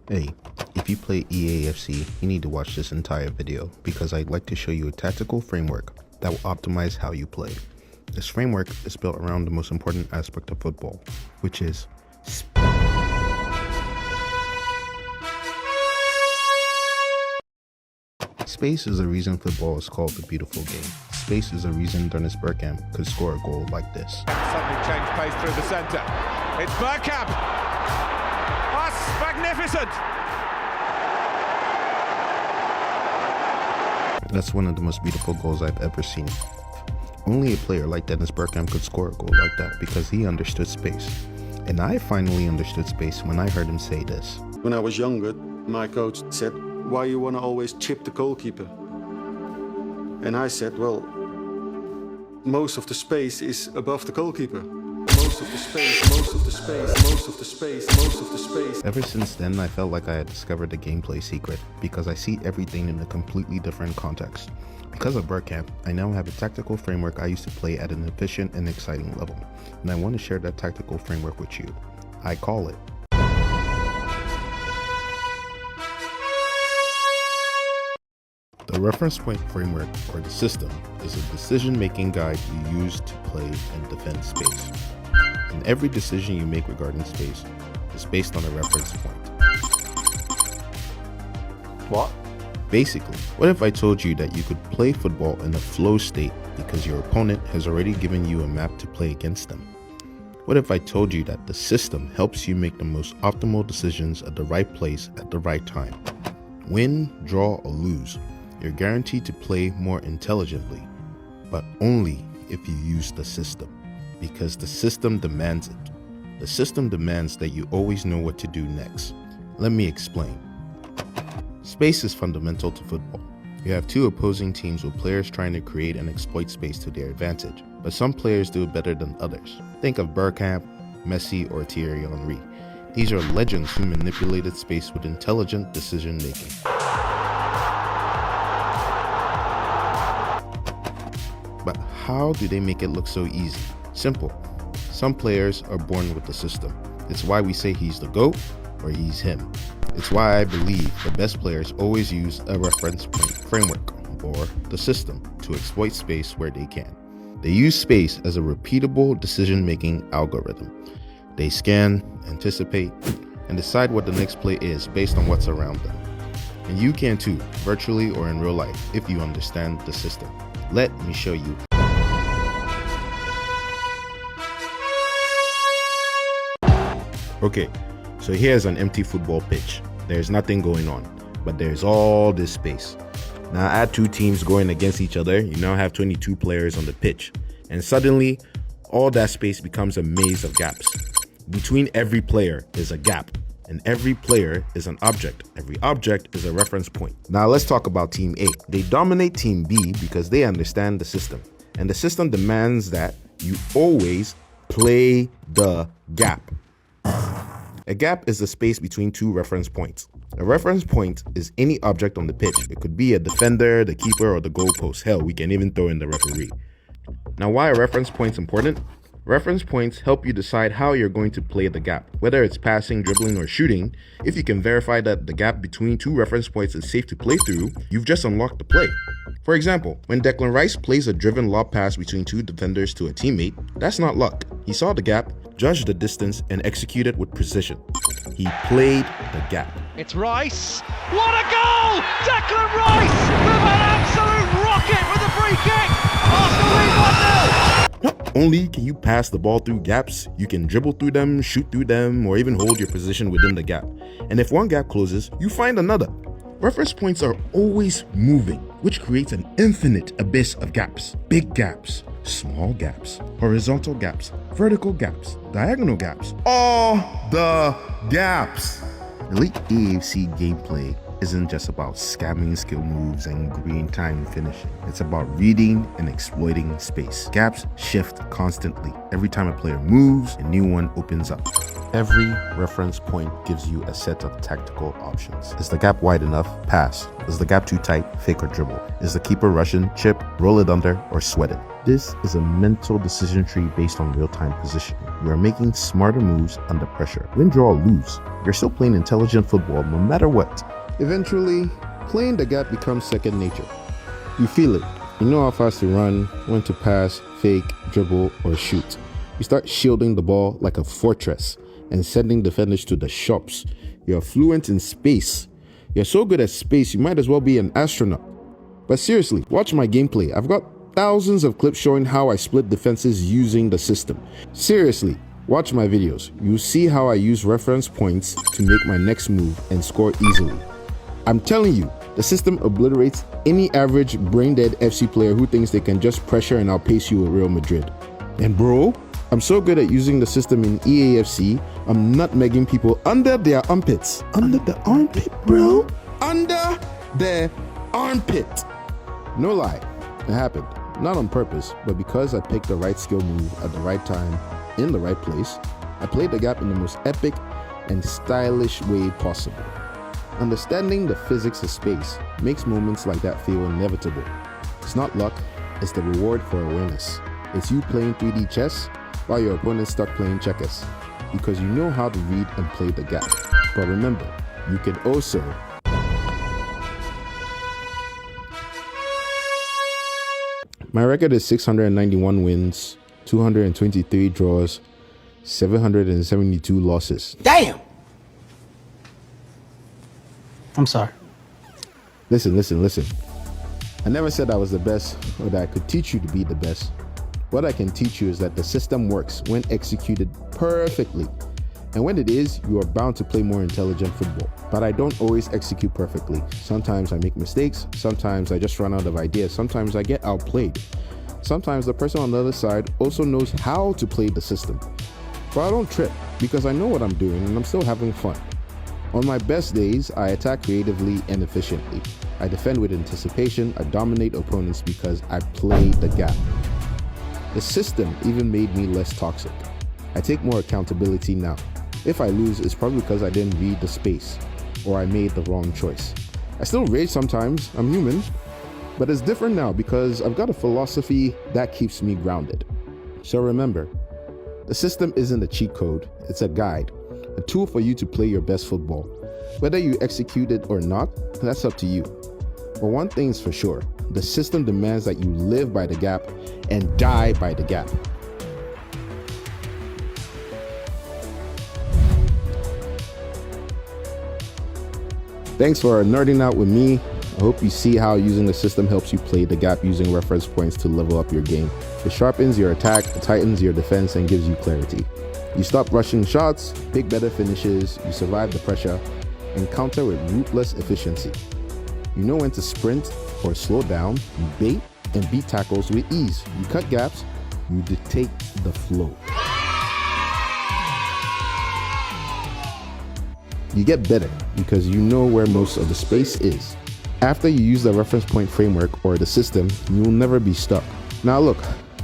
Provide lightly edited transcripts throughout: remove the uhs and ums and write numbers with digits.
Hey, if you play EAFC, you need to watch this entire video because I'd like to show you a tactical framework that will optimize how you play. This framework is built around the most important aspect of football, which is space is the reason football is called the beautiful game. Space is the reason Dennis Bergkamp could score a goal like this. Suddenly changed pace through the centre. It's Bergkamp. That's magnificent. That's one of the most beautiful goals I've ever seen. Only a player like Dennis Bergkamp could score a goal like that because he understood space. And I finally understood space when I heard him say this. When I was younger, my coach said, "Why you want to always chip the goalkeeper?" And I said, well, most of the space is above the goalkeeper. Most of the space, most of the space, most of the space, most of the space. Ever since then, I felt like I had discovered the gameplay secret because I see everything in a completely different context. Because of Bergkamp, I now have a tactical framework I used to play at an efficient and exciting level. And I want to share that tactical framework with you. I call it the reference point framework, or the system, is a decision-making guide you use to play and defend space. And every decision you make regarding space is based on a reference point. What? Basically, what if I told you that you could play football in a flow state because your opponent has already given you a map to play against them? What if I told you that the system helps you make the most optimal decisions at the right place at the right time? Win, draw, or lose, you're guaranteed to play more intelligently, but only if you use the system, because the system demands it. The system demands that you always know what to do next. Let me explain. Space is fundamental to football. You have two opposing teams with players trying to create and exploit space to their advantage, but some players do it better than others. Think of Bergkamp, Messi, or Thierry Henry. These are legends who manipulated space with intelligent decision making. But how do they make it look so easy? Simple. Some players are born with the system. It's why we say he's the GOAT or he's him. It's why I believe the best players always use a reference point framework, or the system, to exploit space where they can. They use space as a repeatable decision-making algorithm. They scan, anticipate, and decide what the next play is based on what's around them. And you can too, virtually or in real life, if you understand the system. Let me show you. Okay, so here's an empty football pitch. There's nothing going on, but there's all this space. Now add two teams going against each other, you now have 22 players on the pitch. And suddenly, all that space becomes a maze of gaps. Between every player is a gap, and every player is an object. Every object is a reference point. Now let's talk about Team A. They dominate Team B because they understand the system. And the system demands that you always play the gap. A gap is the space between two reference points. A reference point is any object on the pitch. It could be a defender, the keeper, or the goalpost. Hell, we can even throw in the referee. Now, why are reference points important? Reference points help you decide how you're going to play the gap. Whether it's passing, dribbling, or shooting, if you can verify that the gap between two reference points is safe to play through, you've just unlocked the play. For example, when Declan Rice plays a driven lob pass between two defenders to a teammate, that's not luck. He saw the gap, judged the distance, and executed with precision. He played the gap. It's Rice. What a goal! Declan Rice with an absolute rocket with a free kick. Arsenal lead 1-0. Not only can you pass the ball through gaps, you can dribble through them, shoot through them, or even hold your position within the gap. And if one gap closes, you find another. Reference points are always moving, which creates an infinite abyss of gaps. Big gaps, small gaps, horizontal gaps, vertical gaps, diagonal gaps, all the gaps. Elite EAFC gameplay isn't just about scamming skill moves and green time finishing. It's about reading and exploiting space. Gaps shift constantly. Every time a player moves, a new one opens up. Every reference point gives you a set of tactical options. Is the gap wide enough? Pass. Is the gap too tight? Fake or dribble. Is the keeper Russian? Chip, roll it under, or sweat it. This is a mental decision tree based on real-time positioning. You are making smarter moves under pressure. Win, draw, or lose, you're still playing intelligent football no matter what. Eventually, playing the gap becomes second nature. You feel it. You know how fast to run, when to pass, fake, dribble, or shoot. You start shielding the ball like a fortress and sending defenders to the shops. You're fluent in space. You're so good at space, you might as well be an astronaut. But seriously, watch my gameplay. I've got thousands of clips showing how I split defenses using the system. Seriously, watch my videos. You'll see how I use reference points to make my next move and score easily. I'm telling you, the system obliterates any average brain-dead FC player who thinks they can just pressure and outpace you at Real Madrid. And bro, I'm so good at using the system in EAFC, I'm nutmegging people under their armpits. Under the armpit, bro. Under their armpit. No lie, it happened. Not on purpose, but because I picked the right skill move at the right time, in the right place. I played the gap in the most epic and stylish way possible. Understanding the physics of space makes moments like that feel inevitable. It's not luck, it's the reward for awareness. It's you playing 3D chess while your opponent's stuck playing checkers, because you know how to read and play the gap. But remember, you can also My record is 691 wins, 223 draws, 772 losses. Damn! I'm sorry. Listen. I never said I was the best or that I could teach you to be the best. What I can teach you is that the system works when executed perfectly. And when it is, you are bound to play more intelligent football. But I don't always execute perfectly. Sometimes I make mistakes. Sometimes I just run out of ideas. Sometimes I get outplayed. Sometimes the person on the other side also knows how to play the system. But I don't trip because I know what I'm doing and I'm still having fun. On my best days, I attack creatively and efficiently. I defend with anticipation. I dominate opponents because I play the gap. The system even made me less toxic. I take more accountability now. If I lose, it's probably because I didn't read the space or I made the wrong choice. I still rage sometimes, I'm human, but it's different now because I've got a philosophy that keeps me grounded. So remember, the system isn't a cheat code, it's a guide, a tool for you to play your best football. Whether you execute it or not, that's up to you. But one thing's for sure, the system demands that you live by the gap and die by the gap. Thanks for nerding out with me. I hope you see how using the system helps you play the gap using reference points to level up your game. It sharpens your attack, it tightens your defense, and gives you clarity. You stop rushing shots, pick better finishes, you survive the pressure, and counter with ruthless efficiency. You know when to sprint or slow down, you bait and beat tackles with ease. You cut gaps, you dictate the flow. You get better because you know where most of the space is. After you use the reference point framework or the system, you will never be stuck. Now look,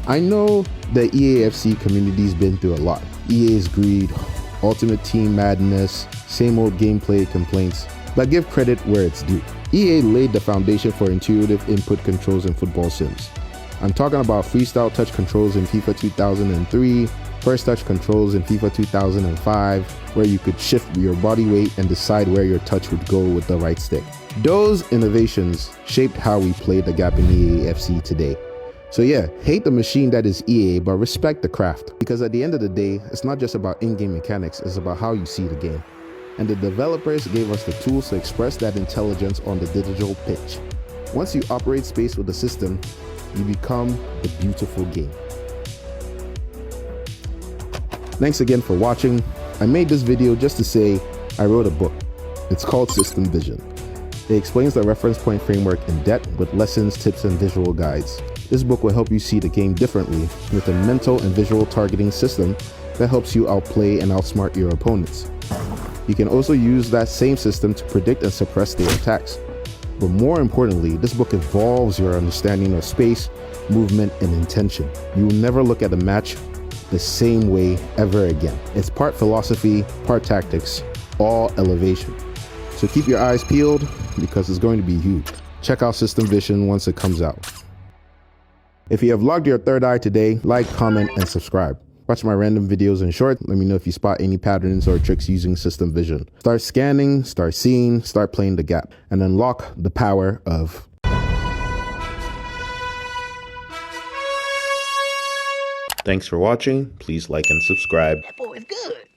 I know the EAFC community's been through a lot. EA's greed, ultimate team madness, same old gameplay complaints, but give credit where it's due. EA laid the foundation for intuitive input controls in football sims. I'm talking about freestyle touch controls in FIFA 2003, first touch controls in FIFA 2005, where you could shift your body weight and decide where your touch would go with the right stick. Those innovations shaped how we play the gap in EAFC today. So yeah, hate the machine that is EA, but respect the craft. Because at the end of the day, it's not just about in-game mechanics, it's about how you see the game. And the developers gave us the tools to express that intelligence on the digital pitch. Once you operate space with the system, you become a beautiful game. Thanks again for watching. I made this video just to say I wrote a book. It's called SystemVision. It explains the reference point framework in depth with lessons, tips, and visual guides. This book will help you see the game differently with a mental and visual targeting system that helps you outplay and outsmart your opponents. You can also use that same system to predict and suppress their attacks. But more importantly, this book evolves your understanding of space, movement, and intention. You will never look at a match the same way ever again. It's part philosophy, part tactics, all elevation. So keep your eyes peeled because it's going to be huge. Check out SystemVision once it comes out. If you have logged your third eye today, like, comment, and subscribe. Watch my random videos in short. Let me know if you spot any patterns or tricks using SystemVision. Start scanning, start seeing, start playing the gap, and unlock the power of. Thanks for watching. Please like and subscribe. That boy is good.